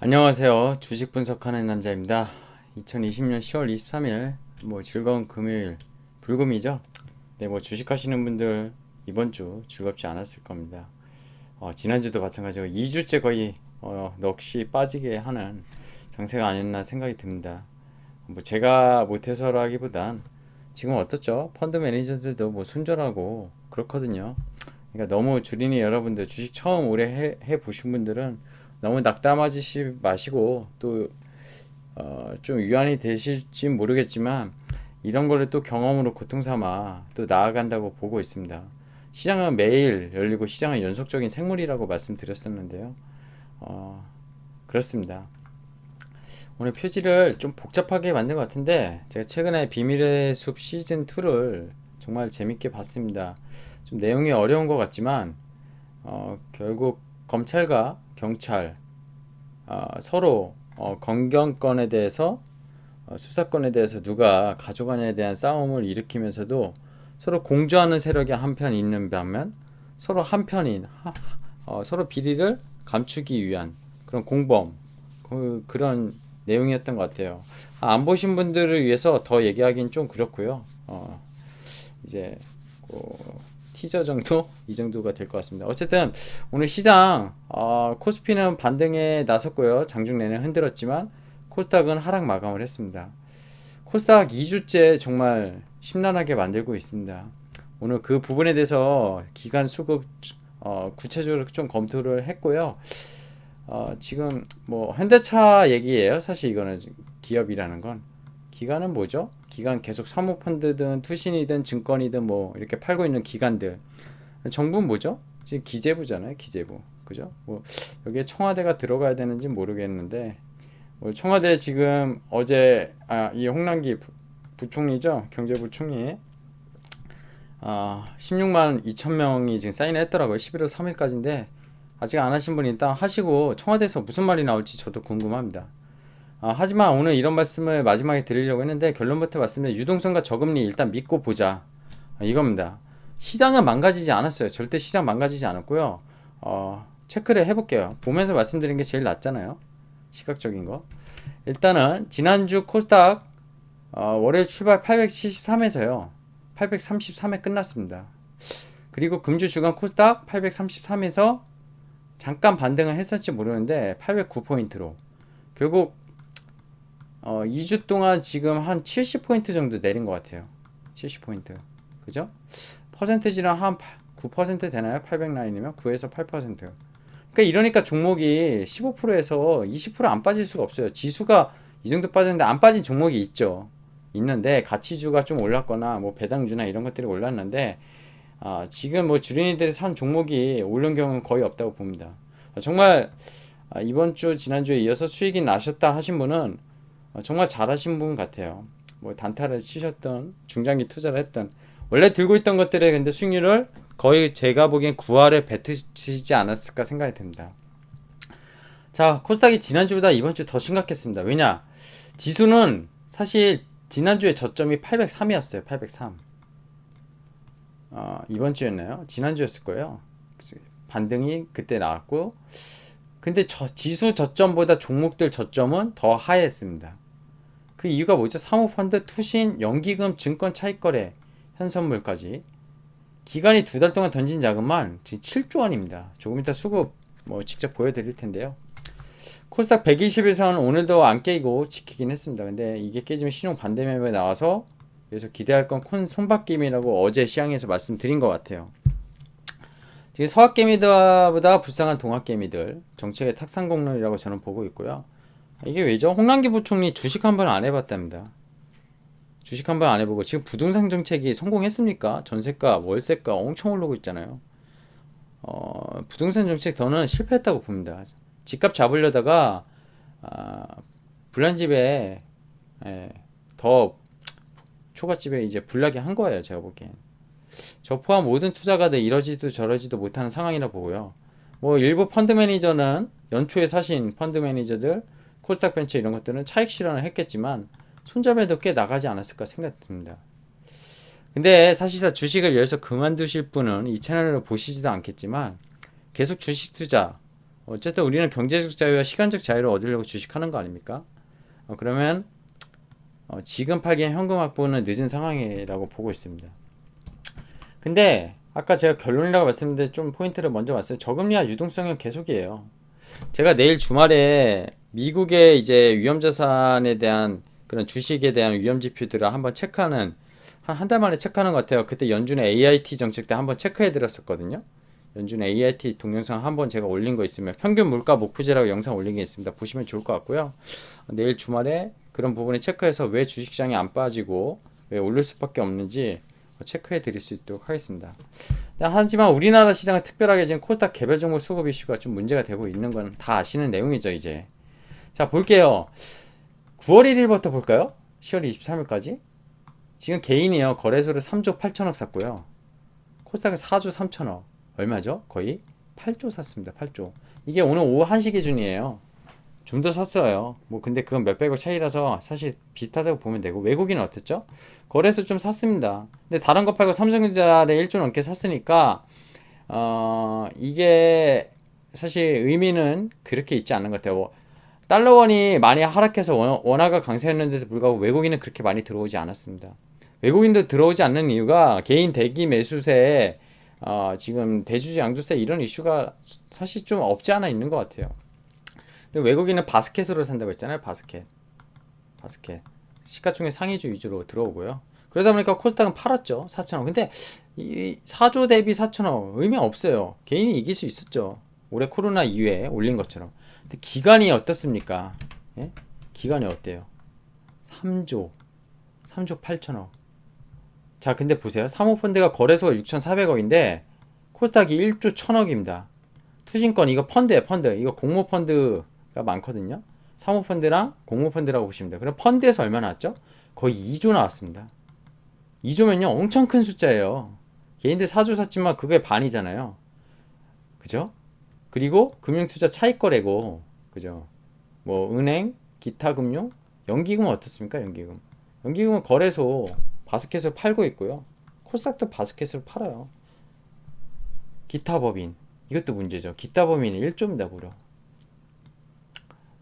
안녕하세요. 주식 분석하는 남자입니다. 2020년 10월 23일 즐거운 금요일 불금이죠? 네, 주식 하시는 분들 이번 주 즐겁지 않았을 겁니다. 지난주도 마찬가지고 2주째 거의 넋이 빠지게 하는 장세가 아니었나 생각이 듭니다. 제가 못해서라기보단 지금 어떻죠? 펀드 매니저들도 손절하고 그렇거든요. 그러니까 너무 주린이 여러분들 주식 처음 오래 해 보신 분들은 너무 낙담하지 마시고 또 좀 위안이 되실지 모르겠지만 이런 거를 또 경험으로 고통 삼아 또 나아간다고 보고 있습니다. 시장은 매일 열리고 시장은 연속적인 생물이라고 말씀드렸었는데요. 어, 그렇습니다. 오늘 표지를 좀 복잡하게 만든 것 같은데 제가 최근에 비밀의 숲 시즌 2를 정말 재밌게 봤습니다. 좀 내용이 어려운 것 같지만 결국 검찰과 경찰 서로 검경권에 대해서 수사권에 대해서 누가 가져가냐에 대한 싸움을 일으키면서도 서로 공조하는 세력이 한편 있는 반면 서로 한편인 서로 비리를 감추기 위한 그런 공범 그런 내용이었던 것 같아요. 안 보신 분들을 위해서 더 얘기하기는 좀 그렇고요. 이제 그 티저 정도 이 정도가 될 것 같습니다. 어쨌든 오늘 시장 코스피는 반등에 나섰고요. 장중 내내 흔들었지만 코스닥은 하락 마감을 했습니다. 코스닥 2주째 정말 심란하게 만들고 있습니다. 오늘 그 부분에 대해서 기간 수급 구체적으로 좀 검토를 했고요. 지금 현대차 얘기예요. 사실 이거는 기업이라는 건 기관은 뭐죠? 기관 계속 사모펀드든 투신이든 증권이든 이렇게 팔고 있는 기관들. 정부는 뭐죠? 지금 기재부잖아요. 기재부. 그죠? 여기에 청와대가 들어가야 되는지 모르겠는데 청와대 지금 어제 이 홍남기 부총리죠. 경제부총리 16만 2천 명이 지금 사인을 했더라고요. 11월 3일까지인데 아직 안 하신 분 일단 하시고 청와대에서 무슨 말이 나올지 저도 궁금합니다. 하지만 오늘 이런 말씀을 마지막에 드리려고 했는데 결론부터 말씀드리면 유동성과 저금리 일단 믿고 보자. 이겁니다. 시장은 망가지지 않았어요. 절대 시장 망가지지 않았고요. 체크를 해볼게요. 보면서 말씀드린 게 제일 낫잖아요. 시각적인 거. 일단은 지난주 코스닥 월요일 출발 873에서요. 833에 끝났습니다. 그리고 금주 주간 코스닥 833에서 잠깐 반등을 했을지 모르는데 809포인트로 결국 2주 동안 지금 한 70포인트 정도 내린 것 같아요. 70포인트. 그죠? 퍼센트지랑 한 9% 되나요? 800라인이면 9에서 8%. 그러니까 이러니까 종목이 15%에서 20%안 빠질 수가 없어요. 지수가 이 정도 빠졌는데 안 빠진 종목이 있죠. 있는데 가치주가 좀 올랐거나 배당주나 이런 것들이 올랐는데 지금 주린이들이 산 종목이 오른 경우는 거의 없다고 봅니다. 정말 이번 주 지난주에 이어서 수익이 나셨다 하신 분은 정말 잘하신 분 같아요. 단타를 치셨던 중장기 투자를 했던 원래 들고 있던 것들의 근데 수익률을 거의 제가 보기엔 9할에 뱉으시지 않았을까 생각이 듭니다. 자, 코스닥이 지난주보다 이번 주 더 심각했습니다. 왜냐? 지수는 사실 지난주에 저점이 803이었어요. 803. 이번 주였나요? 지난주였을 거예요. 반등이 그때 나왔고 근데 지수 저점보다 종목들 저점은 더 하했습니다. 그 이유가 뭐죠? 사모펀드, 투신, 연기금, 증권 차익거래, 현선물까지 기간이 2달 동안 던진 자금만 지금 7조 원입니다. 조금 이따 수급 직접 보여드릴 텐데요. 코스닥 120일선 오늘도 안 깨고 지키긴 했습니다. 근데 이게 깨지면 신용 반대 매매가 나와서 그래서 기대할 건 손바뀜이라고 어제 시황에서 말씀드린 것 같아요. 지금 서학개미들보다 불쌍한 동학개미들 정책의 탁상공론이라고 저는 보고 있고요. 이게 왜죠? 홍남기 부총리 주식 한 번 안 해봤답니다. 주식 한 번 안 해보고 지금 부동산 정책이 성공했습니까? 전세가, 월세가 엄청 오르고 있잖아요. 부동산 정책 더는 실패했다고 봅니다. 집값 잡으려다가 불난집에 더 초가집에 이제 불나게 한 거예요. 제가 보기엔. 저 포함 모든 투자가들 이러지도 저러지도 못하는 상황이라 보고요. 일부 펀드 매니저는 연초에 사신 펀드 매니저들 코스닥 벤처 이런 것들은 차익 실현을 했겠지만 손잡이도 꽤 나가지 않았을까 생각됩니다. 근데 사실상 주식을 여기서 그만두실 분은 이 채널을 보시지도 않겠지만 계속 주식 투자 어쨌든 우리는 경제적 자유와 시간적 자유를 얻으려고 주식하는 거 아닙니까? 그러면 지금 팔기엔 현금 확보는 늦은 상황이라고 보고 있습니다. 근데 아까 제가 결론이라고 말씀드렸는데 좀 포인트를 먼저 봤어요. 저금리와 유동성은 계속이에요. 제가 내일 주말에 미국의 이제 위험자산에 대한 그런 주식에 대한 위험 지표들을 한번 체크하는 한 달 만에 체크하는 것 같아요. 그때 연준의 AIT 정책 때 한번 체크해 드렸었거든요. 연준의 AIT 동영상 한번 제가 올린 거 있으면 평균 물가 목표제라고 영상 올린 게 있습니다. 보시면 좋을 것 같고요. 내일 주말에 그런 부분을 체크해서 왜 주식시장이 안 빠지고 왜 오를 수밖에 없는지 체크해 드릴 수 있도록 하겠습니다. 하지만 우리나라 시장은 특별하게 지금 코스닥 개별 종목 수급 이슈가 좀 문제가 되고 있는 건 다 아시는 내용이죠, 이제. 자, 볼게요. 9월 1일부터 볼까요? 10월 23일까지. 지금 개인이요, 거래소를 3조 8천억 샀고요. 코스닥은 4조 3천억. 얼마죠? 거의 8조 샀습니다. 8조. 이게 오늘 오후 1시 기준이에요. 좀 더 샀어요. 뭐 근데 그건 몇백억 차이라서 사실 비슷하다고 보면 되고, 외국인은 어땠죠? 거래소 좀 샀습니다. 근데 다른 거 팔고 삼성전자를 1조 넘게 샀으니까 이게 사실 의미는 그렇게 있지 않는 것 같아요. 달러원이 많이 하락해서 원화가 강세였는데도 불구하고 외국인은 그렇게 많이 들어오지 않았습니다. 외국인도 들어오지 않는 이유가 개인 대기 매수세에 지금 대주주 양도세 이런 이슈가 사실 좀 없지 않아 있는 것 같아요. 외국인은 바스켓으로 산다고 했잖아요. 바스켓 시가총액 상위주 위주로 들어오고요. 그러다 보니까 코스닥은 팔았죠. 4천억. 근데 이 4조 대비 4천억 의미 없어요. 개인이 이길 수 있었죠. 올해 코로나 이후에 올린 것처럼. 근데 기간이 어떻습니까? 예? 기간이 어때요? 3조 8천억. 자, 근데 보세요. 사모펀드가 거래소가 6,400억인데 코스닥이 1조 1,000억입니다. 투신권 이거 펀드예요. 펀드. 이거 공모펀드가 많거든요. 사모펀드랑 공모펀드라고 보시면 돼요. 그럼 펀드에서 얼마 나왔죠? 거의 2조 나왔습니다. 2조면요 엄청 큰 숫자예요. 개인들 4조 샀지만 그게 반이잖아요. 그죠? 그리고 금융투자 차익거래고, 그죠? 뭐 은행, 기타 금융, 연기금은 어떻습니까? 연기금은 거래소 바스켓을 팔고 있고요. 코스닥도 바스켓을 팔아요. 기타 법인 이것도 문제죠. 기타 법인이 1조입니다. 무려.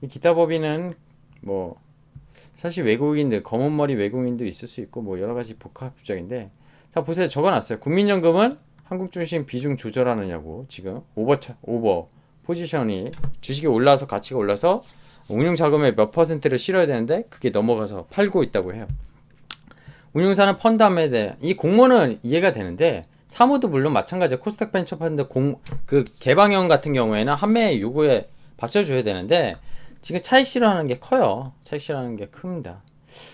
이 기타 법인은 뭐 사실 외국인들, 검은머리 외국인도 있을 수 있고 뭐 여러가지 복합적인데, 자 보세요. 적어놨어요. 국민연금은 한국주식 비중 조절하느냐고. 지금 오버 포지션이 주식이 올라서 가치가 올라서 운용자금의 몇 퍼센트를 실어야 되는데 그게 넘어가서 팔고 있다고 해요. 운용사는 펀드함에 대해 이 공모는 이해가 되는데, 사모도 물론 마찬가지예요. 코스닥 벤처펀드 그 개방형 같은 경우에는 판매 요구에 받쳐줘야 되는데 지금 차익 실현하는 게 커요. 차익 실현하는 게 큽니다.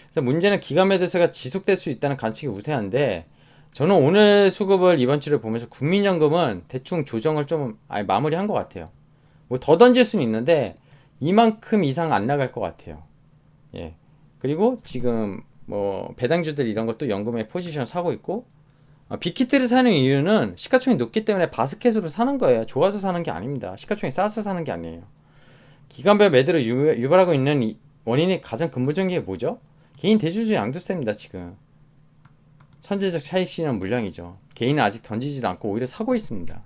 그래서 문제는 기간 매도세가 지속될 수 있다는 관측이 우세한데, 저는 오늘 수급을 이번 주를 보면서 국민연금은 대충 조정을 좀 마무리한 것 같아요. 뭐 더 던질 수는 있는데 이만큼 이상 안 나갈 것 같아요. 예. 그리고 지금 뭐 배당주들 이런 것도 연금에 포지션 사고 있고, 빅히트를 사는 이유는 시가총액이 높기 때문에 바스켓으로 사는 거예요. 좋아서 사는 게 아닙니다. 시가총액이 싸서 사는 게 아니에요. 기간별 매도를 유발하고 있는 원인이 가장 근본적인 게 뭐죠? 개인 대주주 양도세입니다. 지금 선제적 차익 실현 물량이죠. 개인은 아직 던지지도 않고 오히려 사고 있습니다.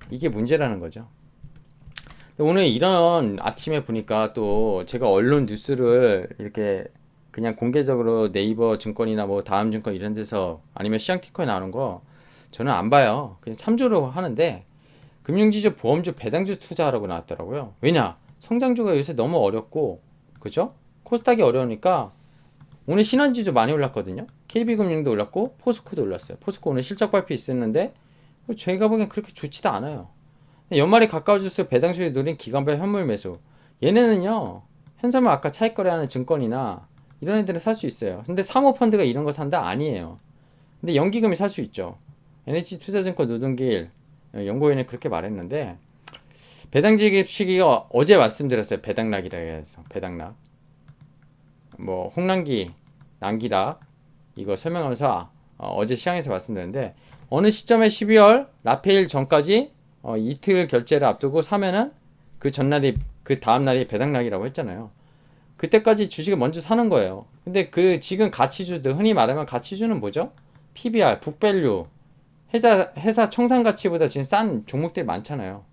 이게 문제라는 거죠. 오늘 이런 아침에 보니까 또 제가 언론 뉴스를 이렇게 그냥 공개적으로 네이버 증권이나 뭐 다음증권 이런 데서 아니면 시장티커에 나오는 거 저는 안 봐요. 그냥 참조로 하는데, 금융지주, 보험주, 배당주 투자하라고 나왔더라고요. 왜냐? 성장주가 요새 너무 어렵고, 그죠? 코스닥이 어려우니까 오늘 신한지주 많이 올랐거든요. KB금융도 올랐고 포스코도 올랐어요. 포스코 오늘 실적 발표 있었는데 제가 보기엔 그렇게 좋지도 않아요. 연말이 가까워질수록 배당수익이 누린 기관별 현물 매수, 얘네는요 현선물 아까 차익거래하는 증권이나 이런 애들은 살 수 있어요. 근데 사모펀드가 이런 거 산다? 아니에요. 근데 연기금이 살 수 있죠. NH투자증권 노동길 연구원이 그렇게 말했는데, 배당 지급 시기가 어제 말씀드렸어요. 배당락이라 해서 배당락, 뭐 홍남기, 남기락 이거 설명하면서 어제 시장에서 말씀드렸는데, 어느 시점에 12월 라페일 전까지 이틀 결제를 앞두고 사면은 그 전날이 그 다음날이 배당락이라고 했잖아요. 그때까지 주식을 먼저 사는 거예요. 근데 그 지금 가치주들, 흔히 말하면 가치주는 뭐죠? PBR, 북밸류, 회사 청산가치보다 지금 싼 종목들이 많잖아요.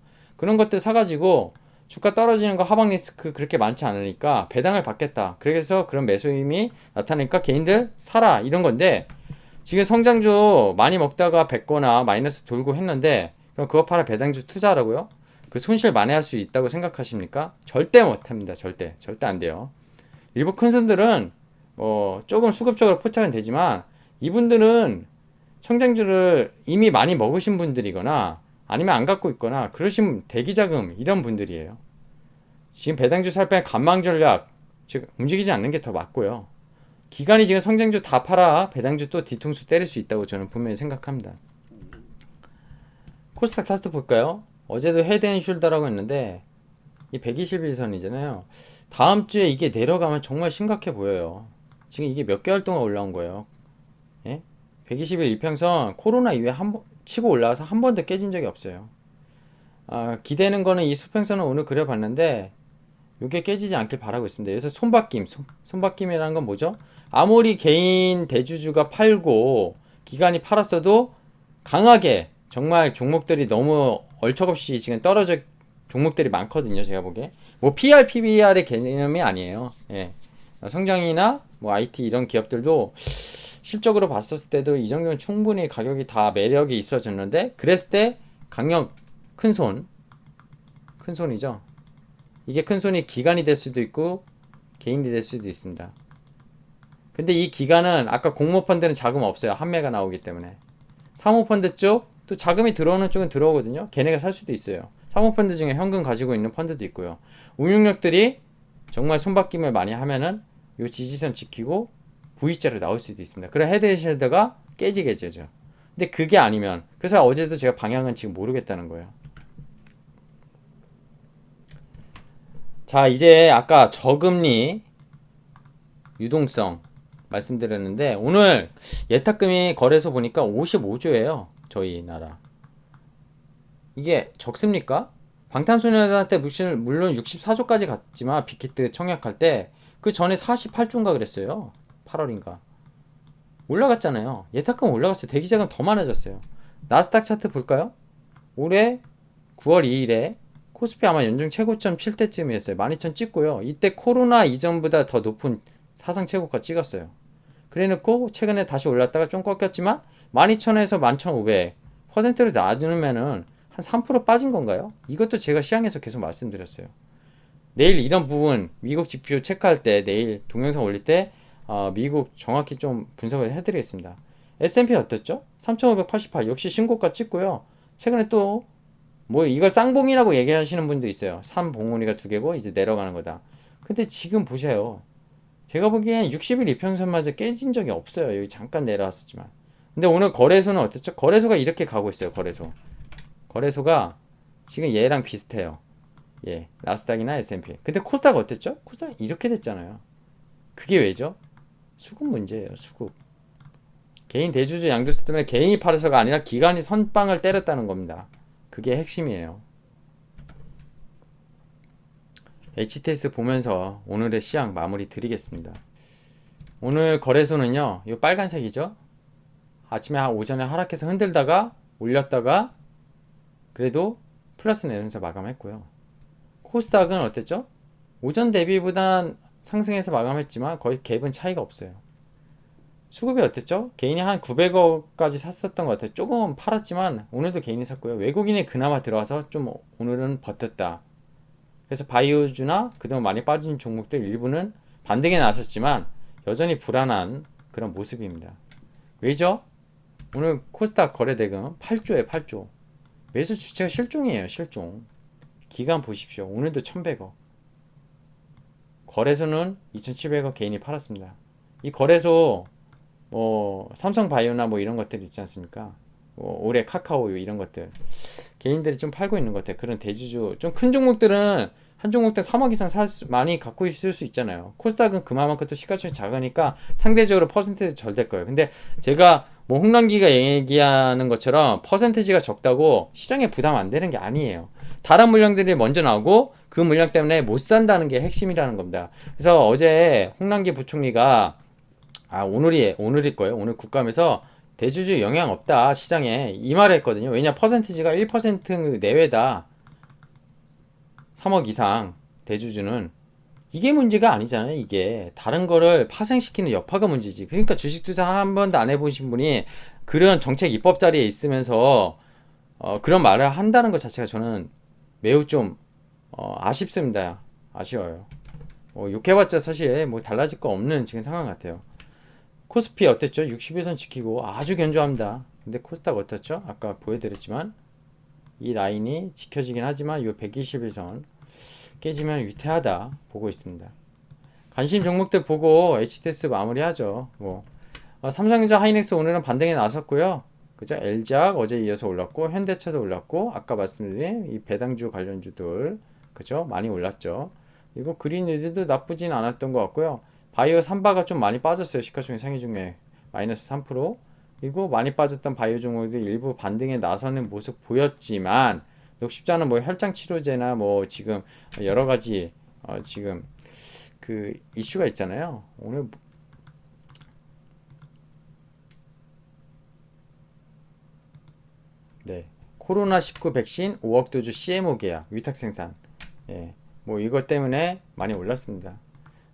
그런 것들 사가지고 주가 떨어지는 거 하방 리스크 그렇게 많지 않으니까 배당을 받겠다. 그래서 그런 매수 힘이 나타나니까 개인들 사라 이런 건데, 지금 성장주 많이 먹다가 뱉거나 마이너스 돌고 했는데 그럼 그거 팔아 배당주 투자하라고요? 그 손실 만회할 수 있다고 생각하십니까? 절대 못합니다. 절대 안 돼요. 일부 큰 손들은 조금 수급적으로 포착은 되지만, 이분들은 성장주를 이미 많이 먹으신 분들이거나 아니면 안 갖고 있거나 그러신 대기자금 이런 분들이에요. 지금 배당주 살 바에 관망 전략, 즉 움직이지 않는 게 더 맞고요. 기관이 지금 성장주 다 팔아 배당주 또 뒤통수 때릴 수 있다고 저는 분명히 생각합니다. 코스닥 차트 볼까요? 어제도 헤드앤숄더라고 했는데 이 121선이잖아요. 다음 주에 이게 내려가면 정말 심각해 보여요. 지금 이게 몇 개월 동안 올라온 거예요. 예? 121 이평선 코로나 이후에 한 번 치고 올라와서 한 번도 깨진 적이 없어요. 기대는 거는 이 수평선을 오늘 그려봤는데 이게 깨지지 않길 바라고 있습니다. 여기서 손바뀜이라는 건 뭐죠? 아무리 개인 대주주가 팔고 기관이 팔았어도 강하게 정말 종목들이 너무 얼척없이 지금 떨어져 종목들이 많거든요. 제가 보기에 뭐 PR, PBR의 개념이 아니에요. 예. 성장이나 뭐 IT 이런 기업들도 실적으로 봤었을 때도 이 정도면 충분히 가격이 다 매력이 있어졌는데, 그랬을 때 강력 큰손이죠. 이게 큰손이 기관이 될 수도 있고 개인이 될 수도 있습니다. 근데 이 기관은 아까 공모펀드는 자금 없어요. 한매가 나오기 때문에. 사모펀드 쪽 또 자금이 들어오는 쪽은 들어오거든요. 걔네가 살 수도 있어요. 사모펀드 중에 현금 가지고 있는 펀드도 있고요. 운용력들이 정말 손바뀜을 많이 하면은 이 지지선 지키고 V자로 나올 수도 있습니다. 그래 헤드앤숄더가 깨지게 되죠. 근데 그게 아니면, 그래서 어제도 제가 방향은 지금 모르겠다는 거예요. 자, 이제 아까 저금리 유동성 말씀드렸는데 오늘 예탁금이 거래소 보니까 55조예요. 저희 나라. 이게 적습니까? 방탄소년단 때 물론 64조까지 갔지만 빅히트 청약할 때 그 전에 48조인가 그랬어요. 8월인가. 올라갔잖아요. 예탁금 올라갔어요. 대기자금 더 많아졌어요. 나스닥 차트 볼까요? 올해 9월 2일에 코스피 아마 연중 최고점 칠 때쯤이었어요. 12,000 찍고요. 이때 코로나 이전보다 더 높은 사상 최고가 찍었어요. 그래놓고 최근에 다시 올랐다가 좀 꺾였지만 12,000에서 11,500 퍼센트로 나누면은 한 3% 빠진 건가요? 이것도 제가 시황에서 계속 말씀드렸어요. 내일 이런 부분 미국 지표 체크할 때, 내일 동영상 올릴 때 미국 정확히 좀 분석을 해드리겠습니다. S&P 어떻죠? 3,588 역시 신고가 찍고요. 최근에 또 뭐 이걸 쌍봉이라고 얘기하시는 분도 있어요. 3봉우리가 2개고 이제 내려가는 거다. 근데 지금 보세요. 제가 보기엔 60일 이평선마저 깨진 적이 없어요. 여기 잠깐 내려왔었지만. 근데 오늘 거래소는 어떻죠? 거래소가 이렇게 가고 있어요. 거래소가 지금 얘랑 비슷해요. 예, 나스닥이나 S&P. 근데 코스닥 어땠죠? 코스닥 이렇게 됐잖아요. 그게 왜죠? 수급 문제예요. 수급. 개인 대주주 양도세 때문에 개인이 팔아서가 아니라 기관이 선빵을 때렸다는 겁니다. 그게 핵심이에요. HTS 보면서 오늘의 시황 마무리 드리겠습니다. 오늘 거래소는요, 이 빨간색이죠? 아침에 오전에 하락해서 흔들다가 올렸다가 그래도 플러스 내면서 마감했고요. 코스닥은 어땠죠? 오전 대비보단 상승해서 마감했지만 거의 갭은 차이가 없어요. 수급이 어땠죠? 개인이 한 900억까지 샀었던 것 같아요. 조금 팔았지만 오늘도 개인이 샀고요. 외국인이 그나마 들어와서 좀 오늘은 버텼다. 그래서 바이오주나 그동안 많이 빠진 종목들 일부는 반등에 나섰지만 여전히 불안한 그런 모습입니다. 왜죠? 오늘 코스닥 거래대금 8조에 8조. 매수 주체가 실종이에요. 실종. 기간 보십시오. 오늘도 1100억. 거래소는 2700억 개인이 팔았습니다. 이 거래소 삼성바이오나 뭐 이런 것들 있지 않습니까? 올해 카카오유 이런 것들 개인들이 좀 팔고 있는 것 같아요. 그런 대주주 좀 큰 종목들은 한 종목당 3억 이상 많이 갖고 있을 수 있잖아요. 코스닥은 그만큼 또 시가총액이 작으니까 상대적으로 퍼센테이지 덜 될 거예요. 근데 제가 뭐 홍남기가 얘기하는 것처럼 퍼센테이지가 적다고 시장에 부담 안 되는 게 아니에요. 다른 물량들이 먼저 나오고 그 물량 때문에 못 산다는 게 핵심이라는 겁니다. 그래서 어제 홍남기 부총리가 오늘일 거예요. 오늘 국감에서 대주주 영향 없다 시장에 이 말을 했거든요. 왜냐 퍼센티지가 1% 내외다. 3억 이상 대주주는 이게 문제가 아니잖아요. 이게 다른 거를 파생시키는 여파가 문제지. 그러니까 주식 투자 한 번도 안 해보신 분이 그런 정책 입법 자리에 있으면서 그런 말을 한다는 것 자체가 저는 매우 좀 아쉽습니다. 아쉬워요. 욕해봤자 사실 뭐 달라질 거 없는 지금 상황 같아요. 코스피 어땠죠? 60일선 지키고 아주 견조합니다. 근데 코스닥 어떻죠? 아까 보여드렸지만 이 라인이 지켜지긴 하지만 이 121선 깨지면 위태하다 보고 있습니다. 관심 종목들 보고 HTS 마무리하죠. 삼성전자, 하이닉스 오늘은 반등에 나섰고요. 그죠? LG학 어제 이어서 올랐고 현대차도 올랐고 아까 말씀드린 이 배당주 관련주들 그죠? 많이 올랐죠. 이거 그린리드도 나쁘진 않았던 것 같고요. 바이오 삼바가 좀 많이 빠졌어요. 시가총액 상위 중에 마이너스 3%. 그리고 많이 빠졌던 바이오 종목들이 일부 반등에 나서는 모습 보였지만 녹십자는 뭐 혈장 치료제나 뭐 지금 여러 가지 지금 그 이슈가 있잖아요. 오늘 네. 코로나19 백신 5억 도주 CMO 계약 위탁 생산. 예. 뭐 이것 때문에 많이 올랐습니다.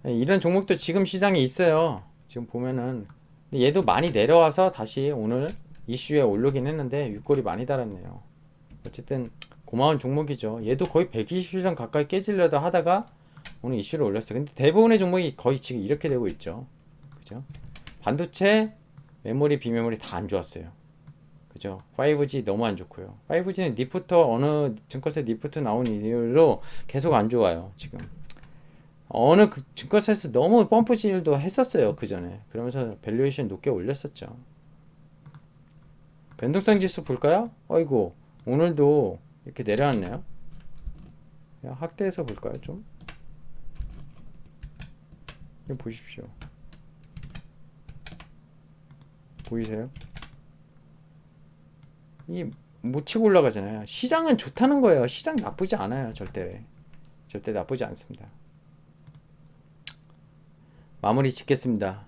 예, 이런 종목도 지금 시장에 있어요. 지금 보면은 근데 얘도 많이 내려와서 다시 오늘 이슈에 오르긴 했는데 윗골이 많이 달았네요. 어쨌든 고마운 종목이죠. 얘도 거의 120일선 가까이 깨지려다 하다가 오늘 이슈를 올렸어요. 근데 대부분의 종목이 거의 지금 이렇게 되고 있죠. 그죠? 반도체, 메모리, 비메모리 다 안 좋았어요. 그죠? 5G 너무 안 좋고요. 5G는 니프터 어느 증권사 니프터 나온 이후로 계속 안 좋아요. 지금 어느 증권사에서 너무 펌프질도 했었어요. 그 전에 그러면서 밸류에이션 높게 올렸었죠. 변동성 지수 볼까요? 어이구 오늘도 이렇게 내려왔네요. 확대해서 볼까요? 좀 이거 보십시오. 보이세요? 이 못 치고 올라가잖아요. 시장은 좋다는 거예요. 시장 나쁘지 않아요. 절대 나쁘지 않습니다. 마무리 짓겠습니다.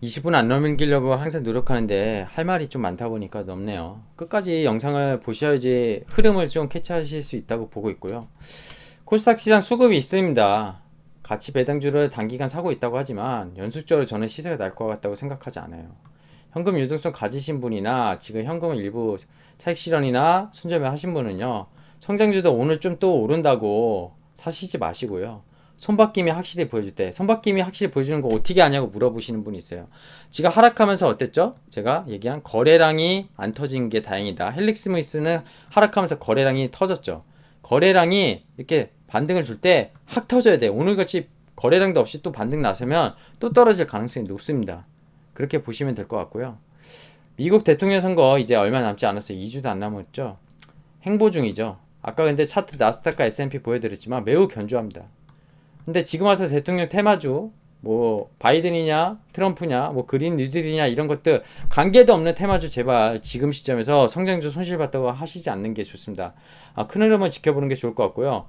20분 안 넘기려고 항상 노력하는데 할 말이 좀 많다 보니까 넘네요. 끝까지 영상을 보셔야지 흐름을 좀 캐치하실 수 있다고 보고 있고요. 코스닥 시장 수급이 있습니다. 가치 배당주를 단기간 사고 있다고 하지만 연속적으로 저는 시세가 날 것 같다고 생각하지 않아요. 현금 유동성 가지신 분이나 지금 현금을 일부 차익 실현이나 순자매 하신 분은요. 성장주도 오늘 좀 또 오른다고 사시지 마시고요. 손바뀜이 확실히 보여줄 때 손바뀜이 확실히 보여주는 거 어떻게 하냐고 물어보시는 분이 있어요. 지가 하락하면서 어땠죠? 제가 얘기한 거래량이 안 터진 게 다행이다. 헬릭스미스는 하락하면서 거래량이 터졌죠. 거래량이 이렇게 반등을 줄 때 확 터져야 돼요. 오늘같이 거래량도 없이 또 반등 나서면 또 떨어질 가능성이 높습니다. 그렇게 보시면 될 것 같고요. 미국 대통령 선거 이제 얼마 남지 않았어요. 2주도 안 남았죠. 행보 중이죠. 아까 근데 차트 나스닥과 S&P 보여드렸지만 매우 견조합니다. 근데 지금 와서 대통령 테마주 뭐 바이든이냐 트럼프냐 뭐 그린 뉴딜이냐 이런 것들 관계도 없는 테마주 제발 지금 시점에서 성장주 손실봤다고 하시지 않는 게 좋습니다. 큰 흐름을 지켜보는 게 좋을 것 같고요.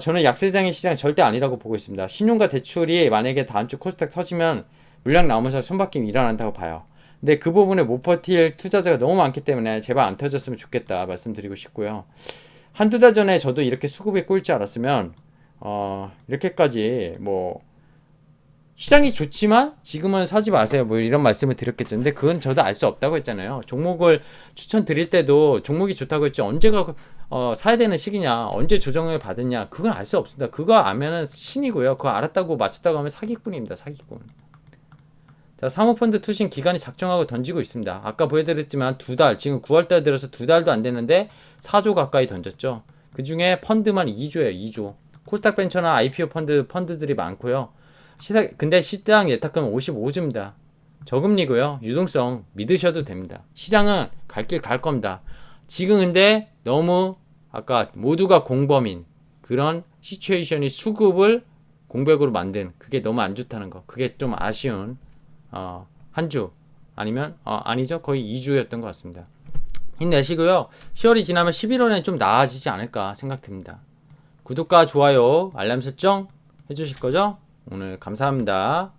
저는 약세장의 시장 절대 아니라고 보고 있습니다. 신용과 대출이 만약에 다음 주 코스닥 터지면 물량 나오면서 손바뀜이 일어난다고 봐요. 근데 그 부분에 못 버틸 투자자가 너무 많기 때문에 제발 안 터졌으면 좋겠다 말씀드리고 싶고요. 한두 달 전에 저도 이렇게 수급이 꼴 줄 알았으면 이렇게까지 뭐 시장이 좋지만 지금은 사지 마세요 뭐 이런 말씀을 드렸겠죠. 근데 그건 저도 알 수 없다고 했잖아요. 종목을 추천드릴 때도 종목이 좋다고 했지 언제가 사야 되는 시기냐 언제 조정을 받았냐 그건 알 수 없습니다. 그거 알면은 신이고요. 그거 알았다고 맞췄다고 하면 사기꾼입니다. 사기꾼. 자, 사모펀드 투신 기간이 작정하고 던지고 있습니다. 아까 보여드렸지만 두 달, 지금 9월달 들어서 두 달도 안 됐는데 4조 가까이 던졌죠. 그 중에 펀드만 2조예요, 2조. 코스닥 벤처나 IPO 펀드들이 많고요. 근데 시장 예탁금은 55주입니다. 저금리고요. 유동성 믿으셔도 됩니다. 시장은 갈 길 갈 겁니다. 지금 근데 너무 아까 모두가 공범인 그런 시츄에이션이 수급을 공백으로 만든 그게 너무 안 좋다는 거. 그게 좀 아쉬운 한 주 아니면 아니죠 거의 2주였던 것 같습니다. 힘내시고요. 10월이 지나면 11월에는 좀 나아지지 않을까 생각됩니다. 구독과 좋아요 알람 설정 해주실 거죠? 오늘 감사합니다.